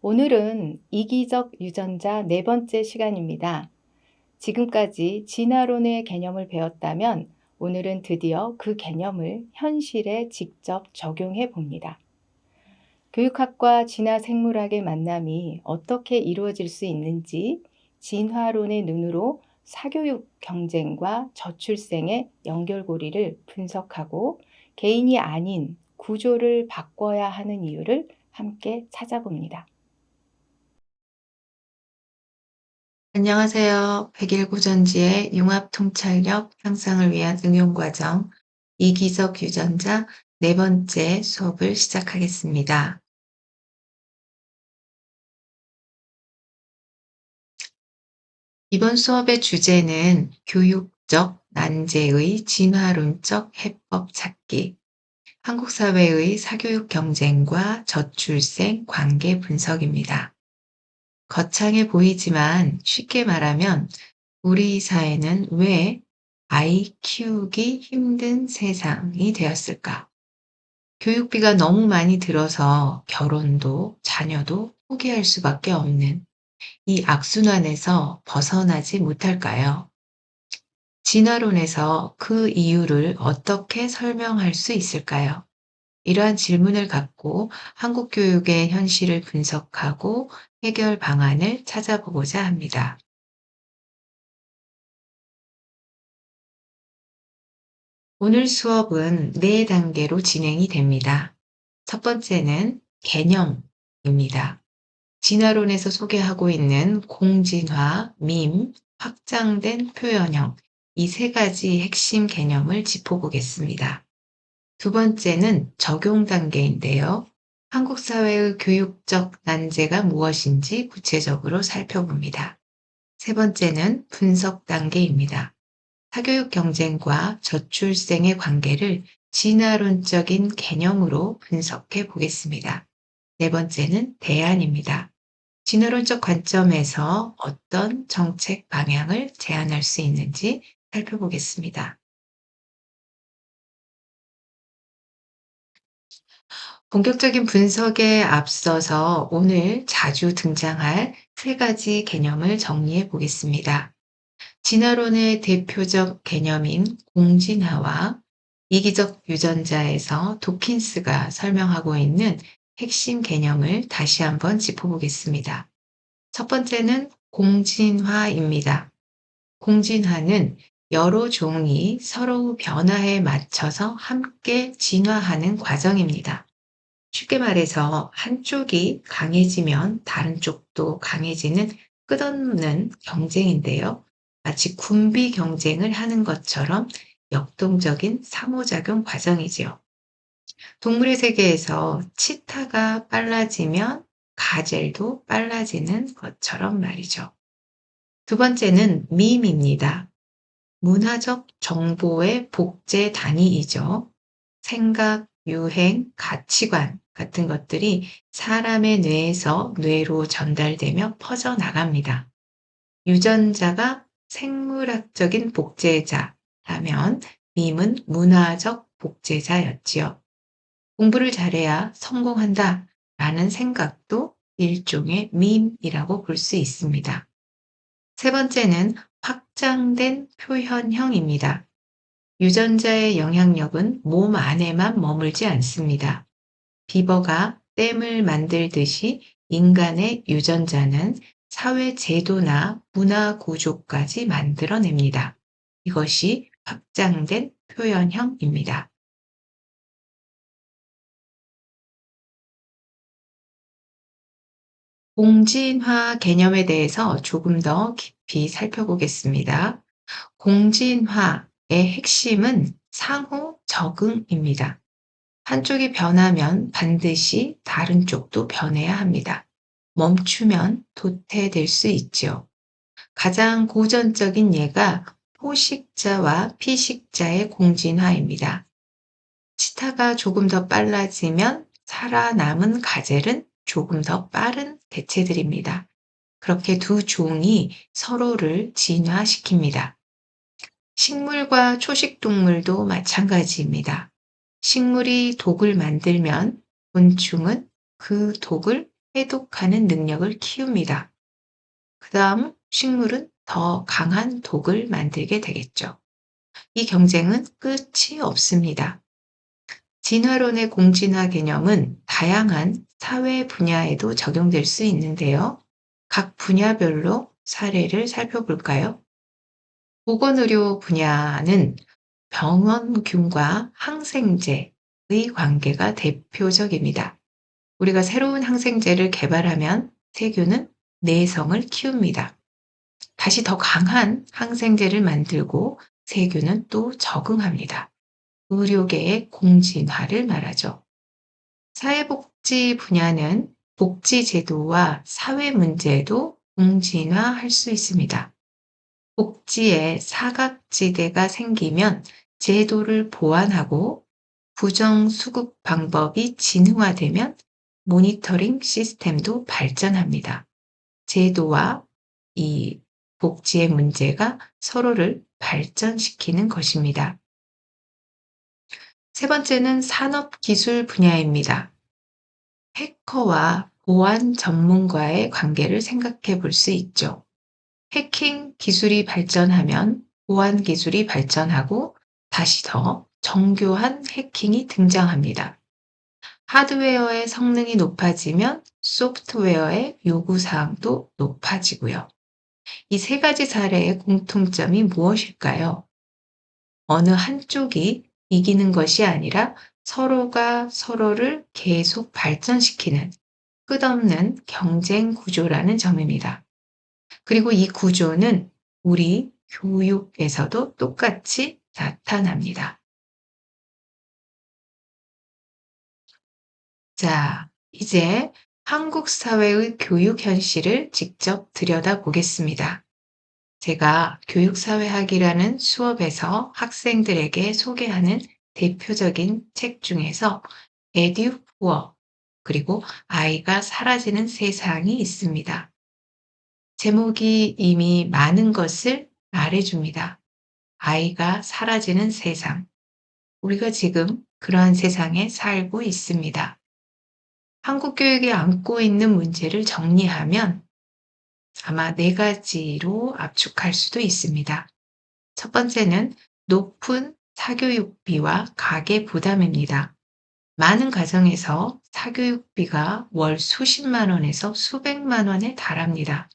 오늘은 이기적 유전자 네 번째 시간입니다. 지금까지 진화론의 개념을 배웠다면 오늘은 드디어 그 개념을 현실에 직접 적용해 봅니다. 교육학과 진화생물학의 만남이 어떻게 이루어질 수 있는지 진화론의 눈으로 사교육 경쟁과 저출생의 연결고리를 분석하고 개인이 아닌 구조를 바꿔야 하는 이유를 함께 찾아봅니다. 안녕하세요. 백일고전지의 융합통찰력 향상을 위한 응용과정 이기적 유전자 네 번째 수업을 시작하겠습니다. 이번 수업의 주제는 교육적 난제의 진화론적 해법 찾기, 한국 사회의 사교육 경쟁과 저출생 관계 분석입니다. 거창해 보이지만 쉽게 말하면 우리 사회는 왜 아이 키우기 힘든 세상이 되었을까? 교육비가 너무 많이 들어서 결혼도 자녀도 포기할 수밖에 없는 이 악순환에서 벗어나지 못할까요? 진화론에서 그 이유를 어떻게 설명할 수 있을까요? 이러한 질문을 갖고 한국 교육의 현실을 분석하고 해결 방안을 찾아보고자 합니다. 오늘 수업은 네 단계로 진행이 됩니다. 첫 번째는 개념입니다. 진화론에서 소개하고 있는 공진화, 밈, 확장된 표현형, 이 세 가지 핵심 개념을 짚어보겠습니다. 두 번째는 적용 단계인데요. 한국 사회의 교육적 난제가 무엇인지 구체적으로 살펴봅니다. 세 번째는 분석 단계입니다. 사교육 경쟁과 저출생의 관계를 진화론적인 개념으로 분석해 보겠습니다. 네 번째는 대안입니다. 진화론적 관점에서 어떤 정책 방향을 제안할 수 있는지 살펴보겠습니다. 본격적인 분석에 앞서서 오늘 자주 등장할 세 가지 개념을 정리해 보겠습니다. 진화론의 대표적 개념인 공진화와 이기적 유전자에서 도킨스가 설명하고 있는 핵심 개념을 다시 한번 짚어보겠습니다. 첫 번째는 공진화입니다. 공진화는 여러 종이 서로 변화에 맞춰서 함께 진화하는 과정입니다. 쉽게 말해서 한쪽이 강해지면 다른 쪽도 강해지는 끝없는 경쟁인데요. 마치 군비 경쟁을 하는 것처럼 역동적인 상호작용 과정이지요. 동물의 세계에서 치타가 빨라지면 가젤도 빨라지는 것처럼 말이죠. 두 번째는 밈입니다. 문화적 정보의 복제 단위이죠. 생각, 유행, 가치관 같은 것들이 사람의 뇌에서 뇌로 전달되며 퍼져나갑니다. 유전자가 생물학적인 복제자라면 밈은 문화적 복제자였지요. 공부를 잘해야 성공한다 라는 생각도 일종의 밈이라고 볼 수 있습니다. 세 번째는 확장된 표현형입니다. 유전자의 영향력은 몸 안에만 머물지 않습니다. 비버가 댐을 만들듯이 인간의 유전자는 사회 제도나 문화 구조까지 만들어냅니다. 이것이 확장된 표현형입니다. 공진화 개념에 대해서 조금 더 깊이 살펴보겠습니다. 공진화의 핵심은 상호 적응입니다. 한쪽이 변하면 반드시 다른 쪽도 변해야 합니다. 멈추면 도태될 수 있죠. 가장 고전적인 예가 포식자와 피식자의 공진화입니다. 치타가 조금 더 빨라지면 살아남은 가젤은 조금 더 빠른 개체들입니다. 그렇게 두 종이 서로를 진화시킵니다. 식물과 초식동물도 마찬가지입니다. 식물이 독을 만들면 곤충은 그 독을 해독하는 능력을 키웁니다. 그 다음 식물은 더 강한 독을 만들게 되겠죠. 이 경쟁은 끝이 없습니다. 진화론의 공진화 개념은 다양한 사회 분야에도 적용될 수 있는데요. 각 분야별로 사례를 살펴볼까요? 보건의료 분야는 병원균과 항생제의 관계가 대표적입니다. 우리가 새로운 항생제를 개발하면 세균은 내성을 키웁니다. 다시 더 강한 항생제를 만들고 세균은 또 적응합니다. 의료계의 공진화를 말하죠. 사회복지 분야는 복지제도와 사회 문제도 공진화할 수 있습니다. 복지에 사각지대가 생기면 제도를 보완하고 부정수급 방법이 진흥화되면 모니터링 시스템도 발전합니다. 제도와 이 복지의 문제가 서로를 발전시키는 것입니다. 세 번째는 산업기술 분야입니다. 해커와 보안 전문가의 관계를 생각해 볼 수 있죠. 해킹 기술이 발전하면 보안 기술이 발전하고 다시 더 정교한 해킹이 등장합니다. 하드웨어의 성능이 높아지면 소프트웨어의 요구사항도 높아지고요. 이 세 가지 사례의 공통점이 무엇일까요? 어느 한쪽이 이기는 것이 아니라 서로가 서로를 계속 발전시키는 끝없는 경쟁 구조라는 점입니다. 그리고 이 구조는 우리 교육에서도 똑같이 나타납니다. 자, 이제 한국 사회의 교육 현실을 직접 들여다보겠습니다. 제가 교육사회학이라는 수업에서 학생들에게 소개하는 대표적인 책 중에서 에듀푸어 그리고 아이가 사라지는 세상이 있습니다. 제목이 이미 많은 것을 말해줍니다. 아이가 사라지는 세상. 우리가 지금 그러한 세상에 살고 있습니다. 한국 교육이 안고 있는 문제를 정리하면 아마 네 가지로 압축할 수도 있습니다. 첫 번째는 높은 사교육비와 가계 부담입니다. 많은 가정에서 사교육비가 월 수십만 원에서 수백만 원에 달합니다.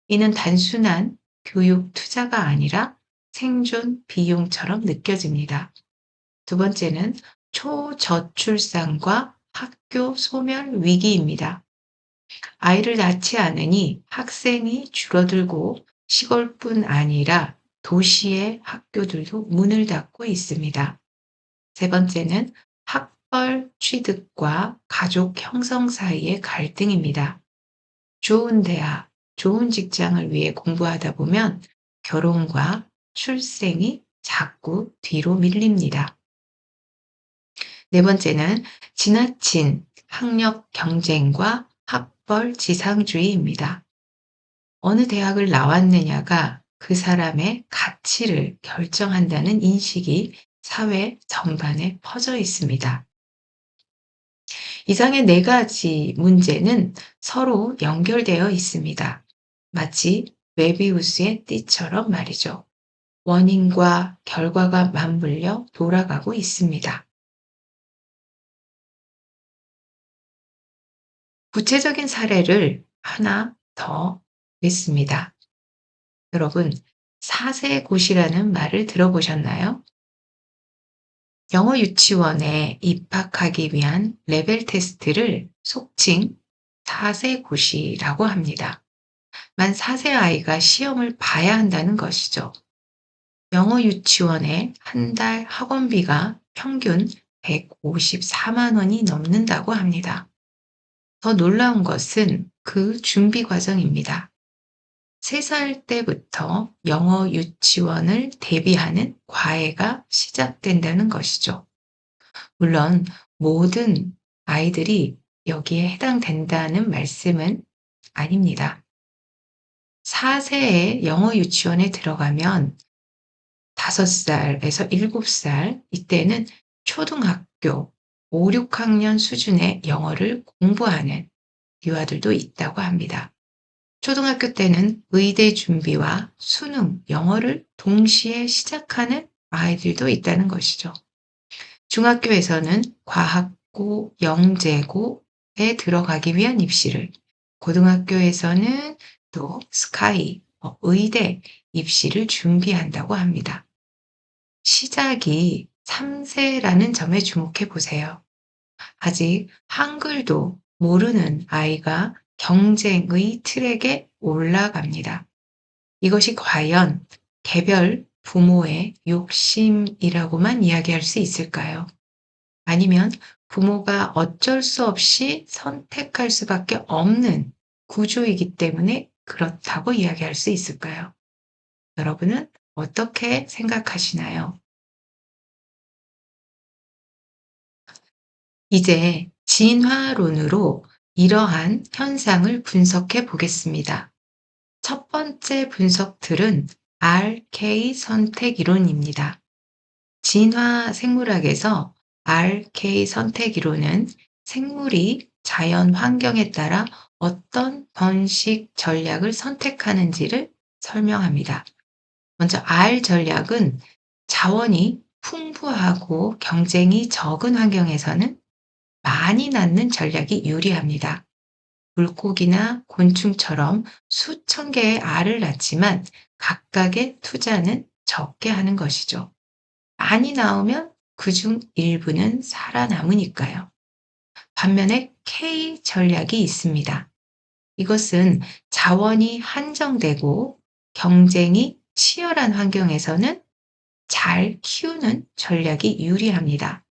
이는 단순한 교육 투자가 아니라 생존 비용처럼 느껴집니다. 두 번째는 초저출산과 학교 소멸 위기입니다. 아이를 낳지 않으니 학생이 줄어들고 시골뿐 아니라 도시의 학교들도 문을 닫고 있습니다. 세 번째는 학벌 취득과 가족 형성 사이의 갈등입니다. 좋은 대학, 좋은 직장을 위해 공부하다 보면 결혼과 출생이 자꾸 뒤로 밀립니다. 네 번째는 지나친 학력 경쟁과 학벌 지상주의입니다. 어느 대학을 나왔느냐가 그 사람의 가치를 결정한다는 인식이 사회 전반에 퍼져 있습니다. 이상의 네 가지 문제는 서로 연결되어 있습니다. 마치 메비우스의 띠처럼 말이죠. 원인과 결과가 맞물려 돌아가고 있습니다. 구체적인 사례를 하나 더 냈습니다. 여러분, 4세고시라는 말을 들어보셨나요? 영어 유치원에 입학하기 위한 레벨 테스트를 속칭 4세고시라고 합니다. 만 4세 아이가 시험을 봐야 한다는 것이죠. 영어 유치원의 한 달 학원비가 평균 154만 원이 넘는다고 합니다. 더 놀라운 것은 그 준비 과정입니다. 3살 때부터 영어 유치원을 대비하는 과외가 시작된다는 것이죠. 물론 모든 아이들이 여기에 해당된다는 말씀은 아닙니다. 4세에 영어 유치원에 들어가면 5살에서 7살, 이때는 초등학교 5, 6학년 수준의 영어를 공부하는 유아들도 있다고 합니다. 초등학교 때는 의대 준비와 수능, 영어를 동시에 시작하는 아이들도 있다는 것이죠. 중학교에서는 과학고, 영재고에 들어가기 위한 입시를, 고등학교에서는 또 스카이, 의대 입시를 준비한다고 합니다. 시작이 3세라는 점에 주목해 보세요. 아직 한글도 모르는 아이가 경쟁의 트랙에 올라갑니다. 이것이 과연 개별 부모의 욕심이라고만 이야기할 수 있을까요? 아니면 부모가 어쩔 수 없이 선택할 수밖에 없는 구조이기 때문에 그렇다고 이야기할 수 있을까요? 여러분은 어떻게 생각하시나요? 이제 진화론으로 이러한 현상을 분석해 보겠습니다. 첫 번째 분석 틀은 RK 선택 이론입니다. 진화 생물학에서 RK 선택 이론은 생물이 자연 환경에 따라 어떤 번식 전략을 선택하는지를 설명합니다. 먼저 R 전략은 자원이 풍부하고 경쟁이 적은 환경에서는 많이 낳는 전략이 유리합니다. 물고기나 곤충처럼 수천 개의 알을 낳지만 각각의 투자는 적게 하는 것이죠. 많이 나오면 그중 일부는 살아남으니까요. 반면에 K 전략이 있습니다. 이것은 자원이 한정되고 경쟁이 치열한 환경에서는 잘 키우는 전략이 유리합니다.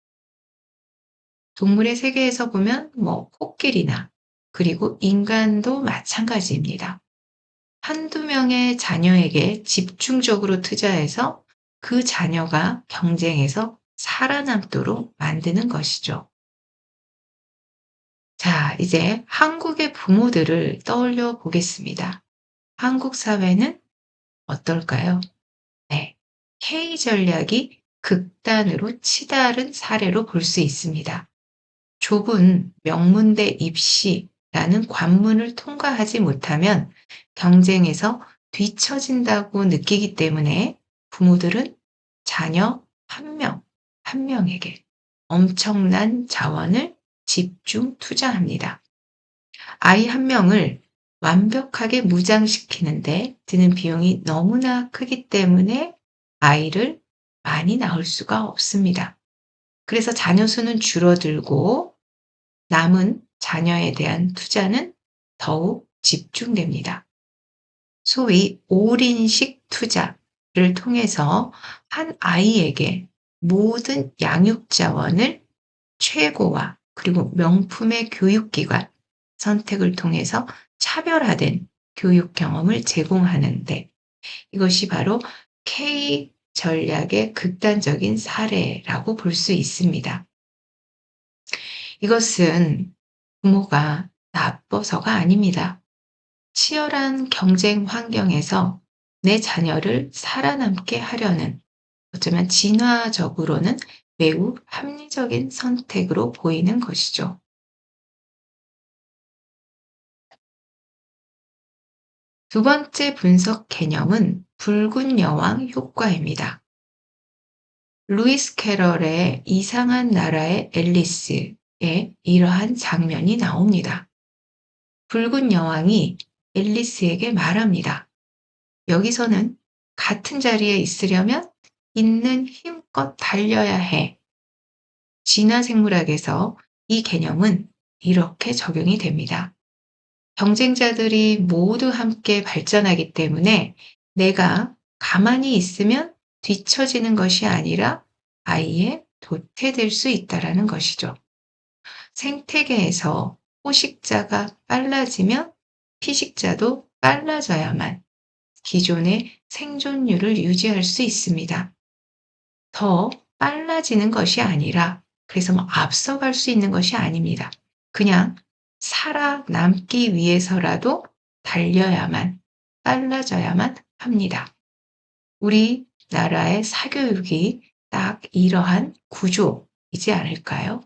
동물의 세계에서 보면 코끼리나 그리고 인간도 마찬가지입니다. 한두 명의 자녀에게 집중적으로 투자해서 그 자녀가 경쟁에서 살아남도록 만드는 것이죠. 자, 이제 한국의 부모들을 떠올려 보겠습니다. 한국 사회는 어떨까요? 네. K 전략이 극단으로 치달은 사례로 볼 수 있습니다. 좁은 명문대 입시라는 관문을 통과하지 못하면 경쟁에서 뒤처진다고 느끼기 때문에 부모들은 자녀 한 명, 한 명에게 엄청난 자원을 집중 투자합니다. 아이 한 명을 완벽하게 무장시키는데 드는 비용이 너무나 크기 때문에 아이를 많이 낳을 수가 없습니다. 그래서 자녀 수는 줄어들고 남은 자녀에 대한 투자는 더욱 집중됩니다. 소위 올인식 투자를 통해서 한 아이에게 모든 양육 자원을 최고화 그리고 명품의 교육기관 선택을 통해서 차별화된 교육 경험을 제공하는데 이것이 바로 K 전략의 극단적인 사례라고 볼 수 있습니다. 이것은 부모가 나빠서가 아닙니다. 치열한 경쟁 환경에서 내 자녀를 살아남게 하려는 어쩌면 진화적으로는 매우 합리적인 선택으로 보이는 것이죠. 두 번째 분석 개념은 붉은 여왕 효과입니다. 루이스 캐럴의 이상한 나라의 앨리스에 이러한 장면이 나옵니다. 붉은 여왕이 앨리스에게 말합니다. 여기서는 같은 자리에 있으려면 있는 힘껏 달려야 해. 진화 생물학에서 이 개념은 이렇게 적용이 됩니다. 경쟁자들이 모두 함께 발전하기 때문에 내가 가만히 있으면 뒤처지는 것이 아니라 아이의 도태될 수 있다는 것이죠. 생태계에서 포식자가 빨라지면 피식자도 빨라져야만 기존의 생존율을 유지할 수 있습니다. 더 빨라지는 것이 아니라 그래서 앞서갈 수 있는 것이 아닙니다. 그냥 살아남기 위해서라도 달려야만 빨라져야만 합니다. 우리나라의 사교육이 딱 이러한 구조이지 않을까요?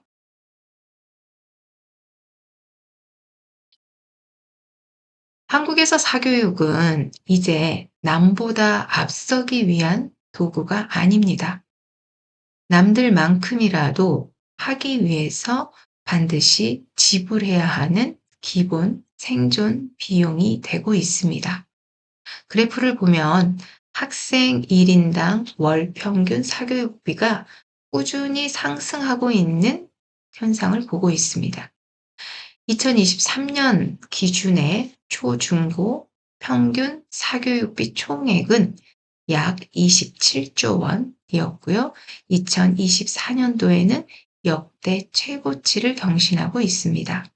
한국에서 사교육은 이제 남보다 앞서기 위한 도구가 아닙니다. 남들만큼이라도 하기 위해서 반드시 지불해야 하는 기본 생존 비용이 되고 있습니다. 그래프를 보면 학생 1인당 월 평균 사교육비가 꾸준히 상승하고 있는 현상을 보고 있습니다. 2023년 기준의 초중고 평균 사교육비 총액은 약 27조 원이었고요. 2024년도에는 역대 최고치를 경신하고 있습니다.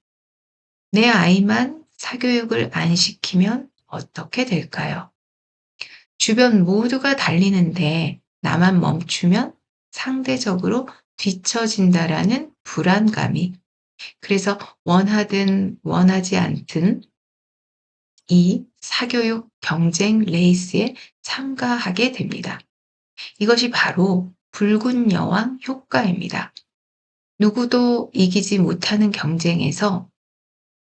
내 아이만 사교육을 안 시키면 어떻게 될까요? 주변 모두가 달리는데 나만 멈추면 상대적으로 뒤처진다라는 불안감이, 그래서 원하든 원하지 않든 이 사교육 경쟁 레이스에 참가하게 됩니다. 이것이 바로 붉은 여왕 효과입니다. 누구도 이기지 못하는 경쟁에서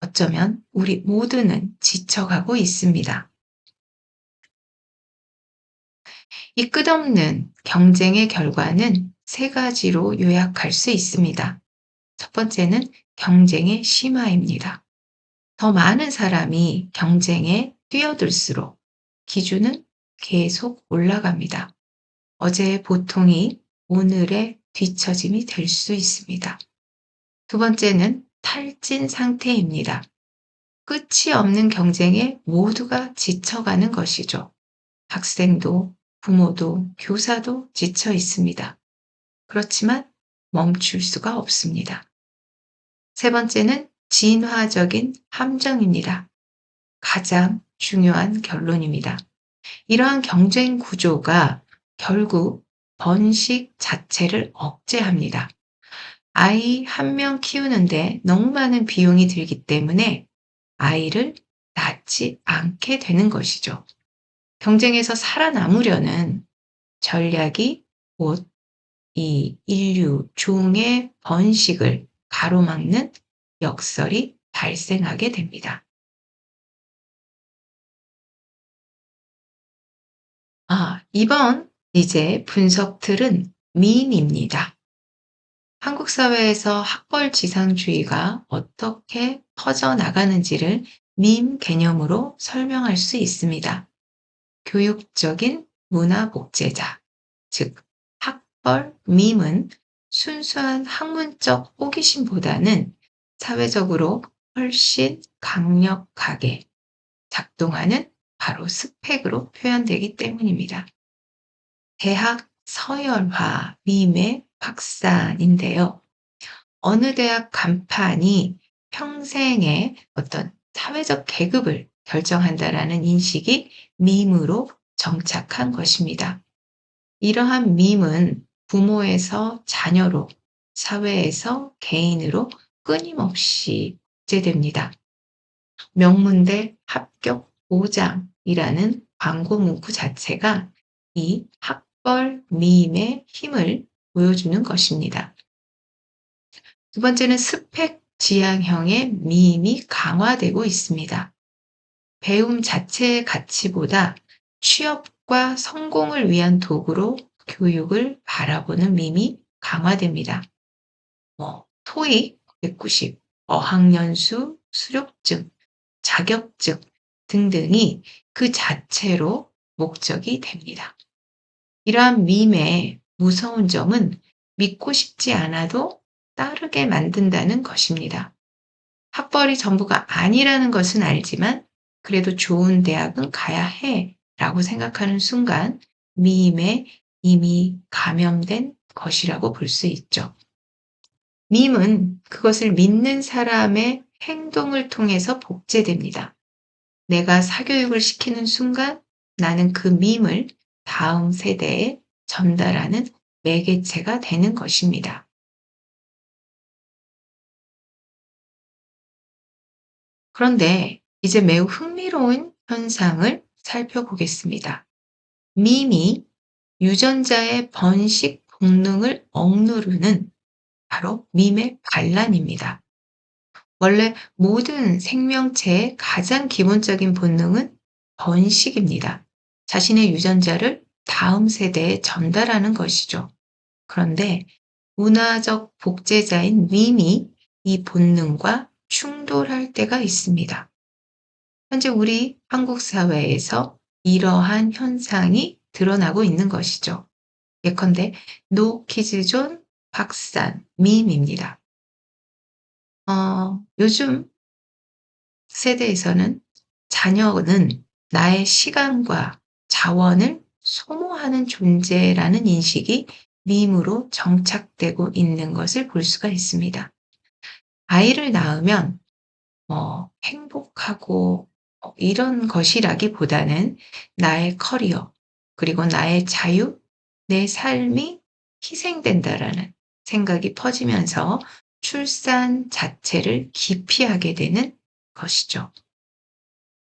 어쩌면 우리 모두는 지쳐가고 있습니다. 이 끝없는 경쟁의 결과는 세 가지로 요약할 수 있습니다. 첫 번째는 경쟁의 심화입니다. 더 많은 사람이 경쟁에 뛰어들수록 기준은 계속 올라갑니다. 어제의 보통이 오늘의 뒤처짐이 될 수 있습니다. 두 번째는 탈진 상태입니다. 끝이 없는 경쟁에 모두가 지쳐가는 것이죠. 학생도, 부모도, 교사도 지쳐 있습니다. 그렇지만 멈출 수가 없습니다. 세 번째는 진화적인 함정입니다. 가장 중요한 결론입니다. 이러한 경쟁 구조가 결국 번식 자체를 억제합니다. 아이 한 명 키우는데 너무 많은 비용이 들기 때문에 아이를 낳지 않게 되는 것이죠. 경쟁에서 살아남으려는 전략이 곧 이 인류 종의 번식을 가로막는 역설이 발생하게 됩니다. 이번 이제 분석 틀은 미인입니다. 한국 사회에서 학벌 지상주의가 어떻게 퍼져나가는지를 밈 개념으로 설명할 수 있습니다. 교육적인 문화 복제자, 즉 학벌 밈은 순수한 학문적 호기심보다는 사회적으로 훨씬 강력하게 작동하는 바로 스펙으로 표현되기 때문입니다. 대학 서열화 밈의 확산인데요. 어느 대학 간판이 평생의 어떤 사회적 계급을 결정한다라는 인식이 밈으로 정착한 것입니다. 이러한 밈은 부모에서 자녀로, 사회에서 개인으로 끊임없이 복제됩니다. 명문대 합격 보장이라는 광고 문구 자체가 이 학벌 밈의 힘을 보여주는 것입니다. 두 번째는 스펙 지향형의 밈이 강화되고 있습니다. 배움 자체의 가치보다 취업과 성공을 위한 도구로 교육을 바라보는 밈이 강화됩니다. 토익 190, 어학연수, 수료증, 자격증 등등이 그 자체로 목적이 됩니다. 이러한 밈의 무서운 점은 믿고 싶지 않아도 따르게 만든다는 것입니다. 학벌이 전부가 아니라는 것은 알지만 그래도 좋은 대학은 가야 해 라고 생각하는 순간 밈에 이미 감염된 것이라고 볼 수 있죠. 밈은 그것을 믿는 사람의 행동을 통해서 복제됩니다. 내가 사교육을 시키는 순간 나는 그 밈을 다음 세대에 전달하는 매개체가 되는 것입니다. 그런데 이제 매우 흥미로운 현상을 살펴보겠습니다. 밈이 유전자의 번식 본능을 억누르는 바로 밈의 반란입니다. 원래 모든 생명체의 가장 기본적인 본능은 번식입니다. 자신의 유전자를 다음 세대에 전달하는 것이죠. 그런데 문화적 복제자인 밈이 이 본능과 충돌할 때가 있습니다. 현재 우리 한국 사회에서 이러한 현상이 드러나고 있는 것이죠. 예컨대 노키즈존 박산 밈입니다. 요즘 세대에서는 자녀는 나의 시간과 자원을 소모하는 존재라는 인식이 밈으로 정착되고 있는 것을 볼 수가 있습니다. 아이를 낳으면 행복하고 이런 것이라기보다는 나의 커리어, 그리고 나의 자유, 내 삶이 희생된다라는 생각이 퍼지면서 출산 자체를 기피하게 되는 것이죠.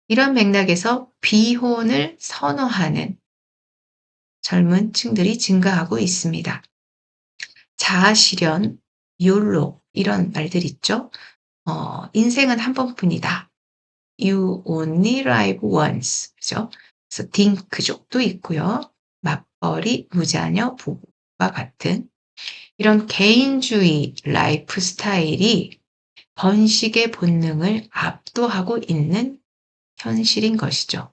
이런 맥락에서 비혼을 선호하는 젊은 층들이 증가하고 있습니다. 자아실현, 욜로 이런 말들 있죠. 인생은 한 번뿐이다. You only live once. 그죠? 그래서 딩크족도 있고요. 맞벌이, 무자녀, 부부와 같은 이런 개인주의 라이프 스타일이 번식의 본능을 압도하고 있는 현실인 것이죠.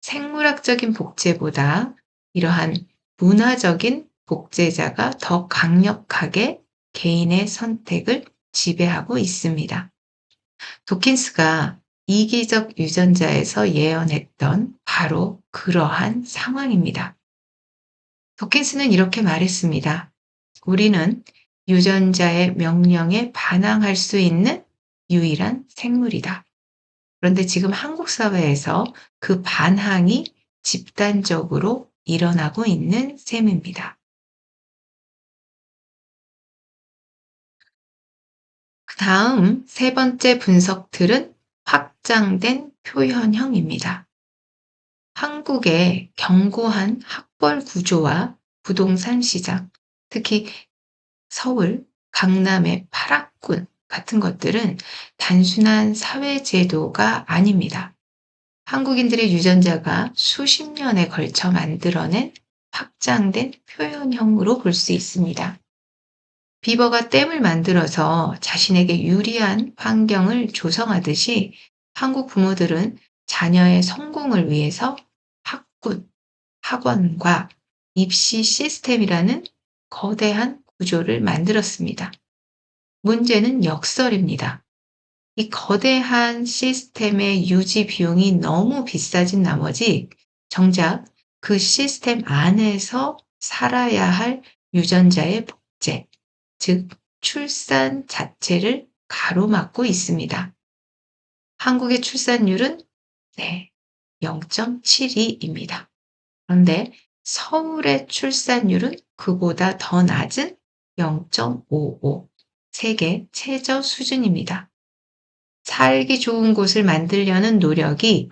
생물학적인 복제보다 이러한 문화적인 복제자가 더 강력하게 개인의 선택을 지배하고 있습니다. 도킨스가 이기적 유전자에서 예언했던 바로 그러한 상황입니다. 도킨스는 이렇게 말했습니다. 우리는 유전자의 명령에 반항할 수 있는 유일한 생물이다. 그런데 지금 한국 사회에서 그 반항이 집단적으로 일어나고 있는 셈입니다. 그 다음 세 번째 분석 틀은 확장된 표현형입니다. 한국의 견고한 학벌 구조와 부동산 시장, 특히 서울, 강남의 파락군 같은 것들은 단순한 사회제도가 아닙니다. 한국인들의 유전자가 수십 년에 걸쳐 만들어낸 확장된 표현형으로 볼 수 있습니다. 비버가 댐을 만들어서 자신에게 유리한 환경을 조성하듯이 한국 부모들은 자녀의 성공을 위해서 학군, 학원과 입시 시스템이라는 거대한 구조를 만들었습니다. 문제는 역설입니다. 이 거대한 시스템의 유지 비용이 너무 비싸진 나머지 정작 그 시스템 안에서 살아야 할 유전자의 복제, 즉 출산 자체를 가로막고 있습니다. 한국의 출산율은 0.72입니다. 그런데 서울의 출산율은 그보다 더 낮은 0.55, 세계 최저 수준입니다. 살기 좋은 곳을 만들려는 노력이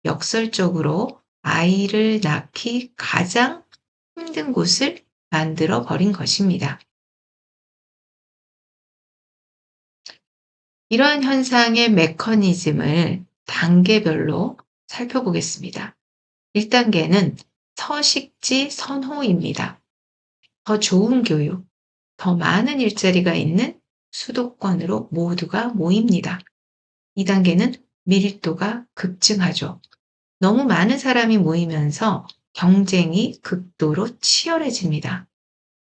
역설적으로 아이를 낳기 가장 힘든 곳을 만들어 버린 것입니다. 이러한 현상의 메커니즘을 단계별로 살펴보겠습니다. 1단계는 서식지 선호입니다. 더 좋은 교육, 더 많은 일자리가 있는 수도권으로 모두가 모입니다. 2단계는 밀도가 급증하죠. 너무 많은 사람이 모이면서 경쟁이 극도로 치열해집니다.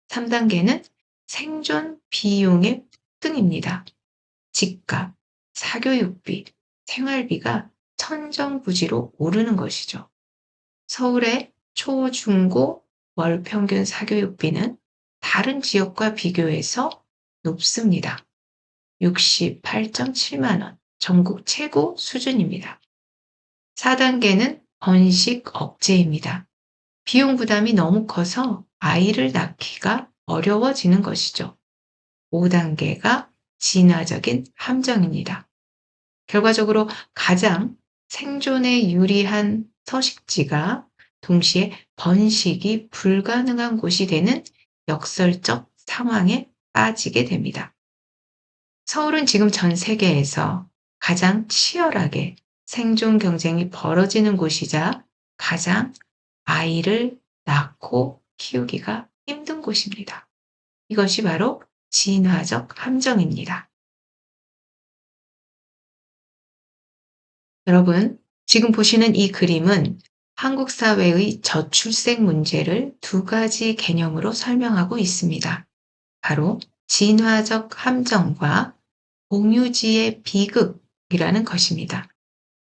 3단계는 생존 비용의 폭등입니다. 집값, 사교육비, 생활비가 천정부지로 오르는 것이죠. 서울의 초, 중고, 월 평균 사교육비는 다른 지역과 비교해서 높습니다. 68.7만 원, 전국 최고 수준입니다. 4단계는 번식 억제입니다. 비용 부담이 너무 커서 아이를 낳기가 어려워지는 것이죠. 5단계가 진화적인 함정입니다. 결과적으로 가장 생존에 유리한 서식지가 동시에 번식이 불가능한 곳이 되는 역설적 상황에 빠지게 됩니다. 서울은 지금 전 세계에서 가장 치열하게 생존 경쟁이 벌어지는 곳이자 가장 아이를 낳고 키우기가 힘든 곳입니다. 이것이 바로 진화적 함정입니다. 여러분, 지금 보시는 이 그림은 한국 사회의 저출생 문제를 두 가지 개념으로 설명하고 있습니다. 바로 진화적 함정과 공유지의 비극이라는 것입니다.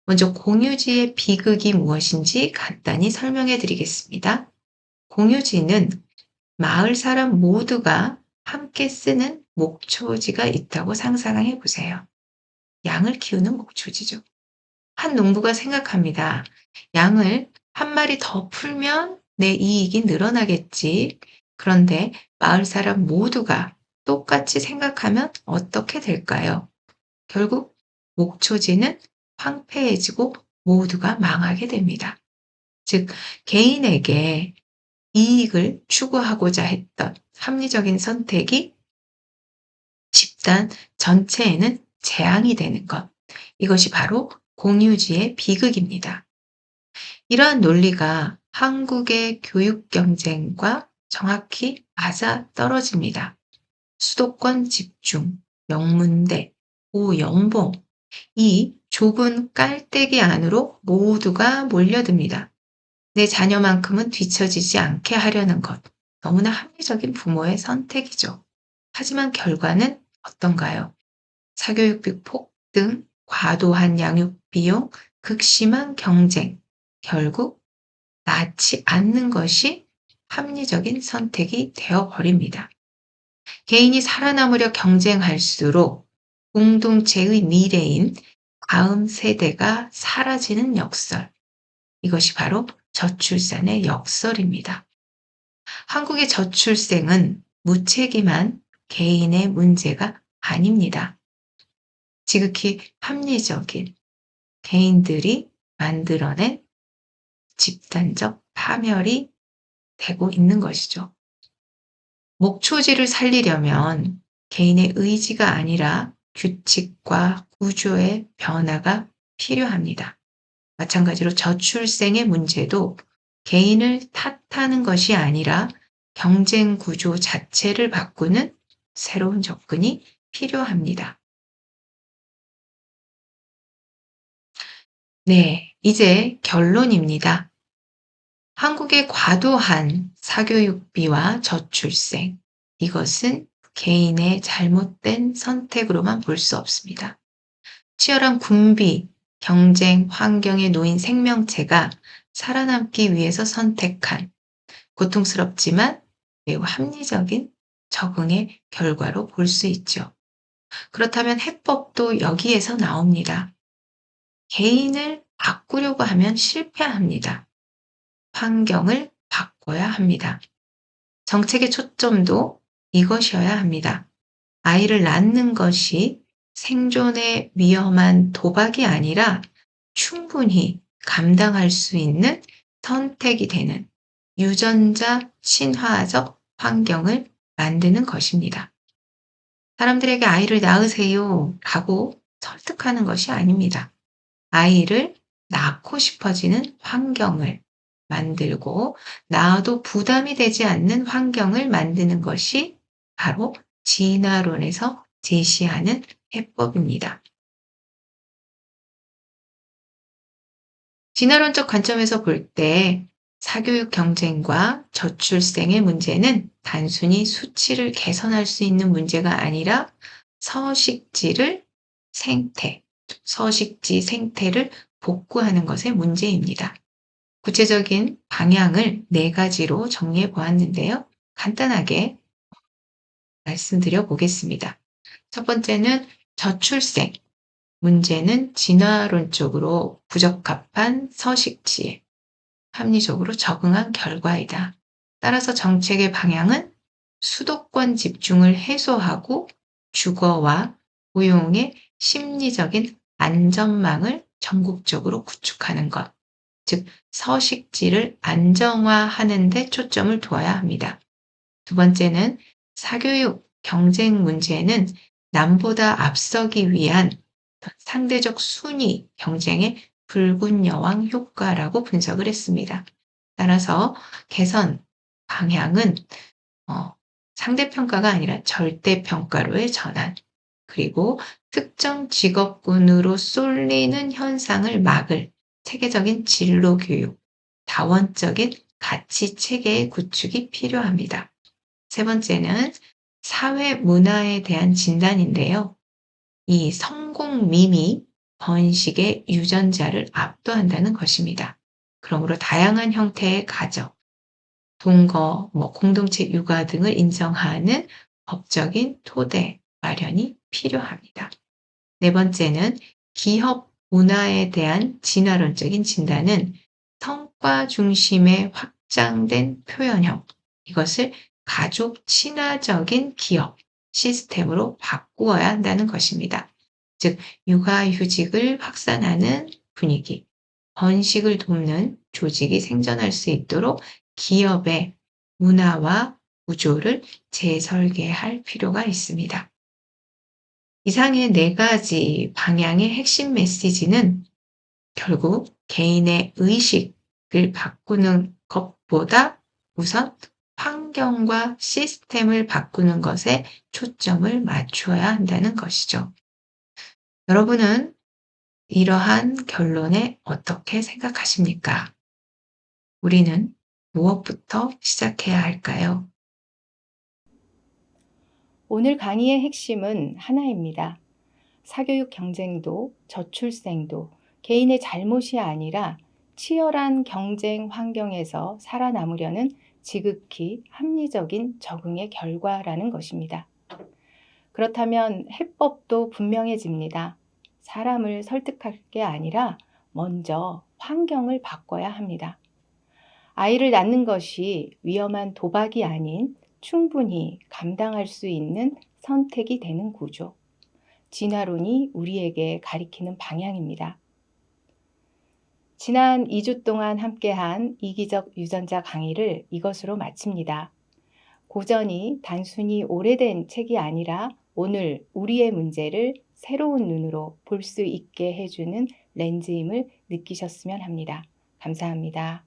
먼저 공유지의 비극이 무엇인지 간단히 설명해 드리겠습니다. 공유지는 마을 사람 모두가 함께 쓰는 목초지가 있다고 상상해 보세요. 양을 키우는 목초지죠. 한 농부가 생각합니다. 양을 한 마리 더 풀면 내 이익이 늘어나겠지. 그런데 마을 사람 모두가 똑같이 생각하면 어떻게 될까요? 결국 목초지는 황폐해지고 모두가 망하게 됩니다. 즉, 개인에게 이익을 추구하고자 했던 합리적인 선택이 집단 전체에는 재앙이 되는 것. 이것이 바로 공유지의 비극입니다. 이러한 논리가 한국의 교육 경쟁과 정확히 맞아 떨어집니다. 수도권 집중, 명문대, 고연봉, 이 좁은 깔때기 안으로 모두가 몰려듭니다. 내 자녀만큼은 뒤처지지 않게 하려는 것. 너무나 합리적인 부모의 선택이죠. 하지만 결과는 어떤가요? 사교육비 폭등, 과도한 양육 비용, 극심한 경쟁. 결국 낳지 않는 것이 합리적인 선택이 되어버립니다. 개인이 살아남으려 경쟁할수록 공동체의 미래인 다음 세대가 사라지는 역설. 이것이 바로 저출산의 역설입니다. 한국의 저출생은 무책임한 개인의 문제가 아닙니다. 지극히 합리적인 개인들이 만들어낸 집단적 파멸이 되고 있는 것이죠. 목초지를 살리려면 개인의 의지가 아니라 규칙과 구조의 변화가 필요합니다. 마찬가지로 저출생의 문제도 개인을 탓하는 것이 아니라 경쟁 구조 자체를 바꾸는 새로운 접근이 필요합니다. 네, 이제 결론입니다. 한국의 과도한 사교육비와 저출생, 이것은 개인의 잘못된 선택으로만 볼 수 없습니다. 치열한 군비, 경쟁, 환경에 놓인 생명체가 살아남기 위해서 선택한 고통스럽지만 매우 합리적인 적응의 결과로 볼 수 있죠. 그렇다면 해법도 여기에서 나옵니다. 개인을 바꾸려고 하면 실패합니다. 환경을 바꿔야 합니다. 정책의 초점도 이것이어야 합니다. 아이를 낳는 것이 생존의 위험한 도박이 아니라 충분히 감당할 수 있는 선택이 되는 유전자 친화적 환경을 만드는 것입니다. 사람들에게 아이를 낳으세요 라고 설득하는 것이 아닙니다. 아이를 낳고 싶어지는 환경을 만들고 낳아도 부담이 되지 않는 환경을 만드는 것이 바로 진화론에서 제시하는 해법입니다. 진화론적 관점에서 볼 때 사교육 경쟁과 저출생의 문제는 단순히 수치를 개선할 수 있는 문제가 아니라 서식지 생태를 복구하는 것의 문제입니다. 구체적인 방향을 4가지로 정리해 보았는데요. 간단하게 말씀드려 보겠습니다. 첫 번째는 저출생. 문제는 진화론적으로 부적합한 서식지에 합리적으로 적응한 결과이다. 따라서 정책의 방향은 수도권 집중을 해소하고 주거와 고용의 심리적인 안전망을 전국적으로 구축하는 것. 즉, 서식지를 안정화하는 데 초점을 두어야 합니다. 두 번째는 사교육 경쟁 문제는 남보다 앞서기 위한 상대적 순위 경쟁의 붉은 여왕 효과라고 분석을 했습니다. 따라서 개선 방향은 상대평가가 아니라 절대평가로의 전환, 그리고 특정 직업군으로 쏠리는 현상을 막을 체계적인 진로 교육, 다원적인 가치 체계의 구축이 필요합니다. 세 번째는 사회 문화에 대한 진단인데요. 이 성공밈이 번식의 유전자를 압도한다는 것입니다. 그러므로 다양한 형태의 가정, 동거, 공동체 육아 등을 인정하는 법적인 토대 마련이 필요합니다. 네 번째는 기업 문화에 대한 진화론적인 진단은 성과 중심의 확장된 표현형, 이것을 가족 친화적인 기업 시스템으로 바꾸어야 한다는 것입니다. 즉, 육아휴직을 확산하는 분위기, 번식을 돕는 조직이 생존할 수 있도록 기업의 문화와 구조를 재설계할 필요가 있습니다. 이상의 네 가지 방향의 핵심 메시지는 결국 개인의 의식을 바꾸는 것보다 우선 환경과 시스템을 바꾸는 것에 초점을 맞추어야 한다는 것이죠. 여러분은 이러한 결론에 어떻게 생각하십니까? 우리는 무엇부터 시작해야 할까요? 오늘 강의의 핵심은 하나입니다. 사교육 경쟁도 저출생도 개인의 잘못이 아니라 치열한 경쟁 환경에서 살아남으려는 지극히 합리적인 적응의 결과라는 것입니다. 그렇다면 해법도 분명해집니다. 사람을 설득할 게 아니라 먼저 환경을 바꿔야 합니다. 아이를 낳는 것이 위험한 도박이 아닌 충분히 감당할 수 있는 선택이 되는 구조. 진화론이 우리에게 가리키는 방향입니다. 지난 2주 동안 함께한 이기적 유전자 강의를 이것으로 마칩니다. 고전이 단순히 오래된 책이 아니라 오늘 우리의 문제를 새로운 눈으로 볼 수 있게 해주는 렌즈임을 느끼셨으면 합니다. 감사합니다.